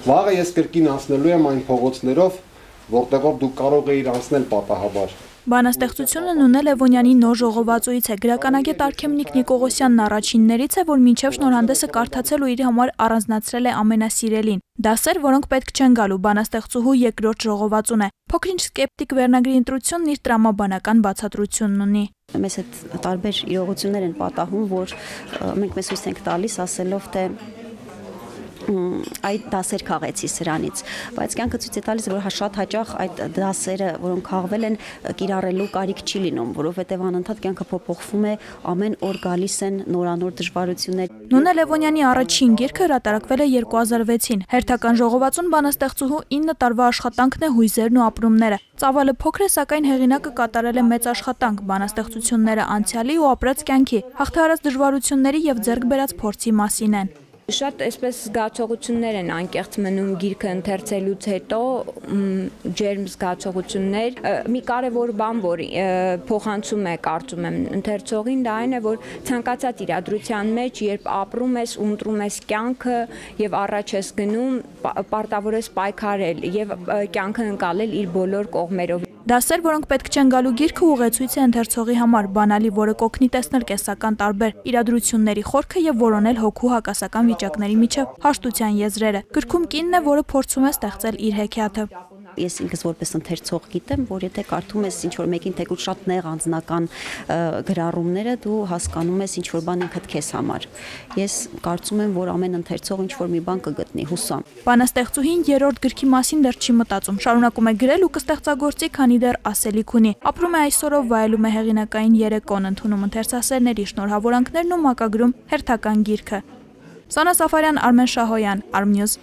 Վաղը ես կրկին անցնելու եմ այն փողոցներով, որտեղով դուք կարող էիր անցնել պատահաբար։ Բանաստեղծությունը Նունե Լևոնյանի նոր ժողովածուից է։ Գրականագետ Արքեմնիկ Նիկողոսյանն առաջիններից է, որ մինչև շնորհանդեսը կարդացել ու իր համար առանձնացրել է ամենասիրելին։ Դասեր, որոնք պետք չեն գալու, բանաստեղծուհու երկրորդ ժողովածուն է։ Փոքրինչ սկեպտիկ վերնագրի ընտրությունն իր տրամաբանական բացատրությունն ունի։ Մեզ հետ տարբեր իրողություններ են պատահում, որ մենք մեզ հույս ենք տալիս ասելով, թե այդ դասեր քաղեցի սրանից, բայց կյանքը ցույց է տալիս, որ շատ հաճախ այդ դասերը, որոնք քաղվել են, կիրառելու կարիք չի լինում, որովհետև անընդհատ կյանքը փոփոխվում է, ամեն օր գալիս են նորանոր դժվարություններ։ Նունե Լևոնյանի առաջին գիրքը հրատարակվել է 2006-ին։ Հերթական ժողովածուն բանաստեղծուհու 9 տարվա աշխատանքն է հույզերն ու ապրումները։ Ծավալը փոքր է, սակայն հեղինակը կատարել է մեծ աշխատանք, բանաստեղծությունները անցյալի ու ապրած կյանքի, հաղթահարած դժվարությունների եւ ձեռք բերած փորձի մասին են։ Շատ այսպես զգացողություններ են անկեղծ մնում գիրքը ընթերցելուց հետո, ջերմ զգացողություններ։ Մի կարևոր բան, որ փոխանցում է, կարծում եմ, ընթերցողին, դա այն է, որ ցանկացած իրադրության մեջ, երբ ապրում ես, ընտրում ես կյանքը եւ առաջ ես գնում, պարտավոր ես պայքարել եւ կյանքը ընկալել իր բոլոր կողմերով։ Դասեր, որոնք պետք չեն գալու գիրքը ուղեցույց է ընթերցողի համար, բանալի, որը կօգնի տեսնել կեսական տարբեր իրադրությունների խորքը եւ որոնել հոգու հակասական վիճակների միջև հաշտության եզրերը։ Գրքում կինն է, որը փորձում է ստեղծել իր հեքիաթը։ Ես ինքս որպես ընթերցող գիտեմ, որ եթե կարդում ես ինչ-որ մեկին թեկուզ շատ նեղ անձնական գրառումները, դու հասկանում ես ինչ-որ բան ինքդ քեզ համար։ Ես կարծում եմ, որ ամեն ընթերցող ինչ-որ մի բան կգտնի, հուսամ։ Բանաստեղծուհին երրորդ գրքի մասին դեռ չի մտածում, շարունակում է գրել ու կստեղծագործի, քանի դեռ ասելիք ունի։ Ապրում է այսօրով, վայելում է հեղինակային երեկոն, ընդունում ընթերցասերների շնորհավորանքներն ու մակագրում հերթական գիրքը։ Սոնա Սաֆարյան, Արմեն Շահոյան, Armnews։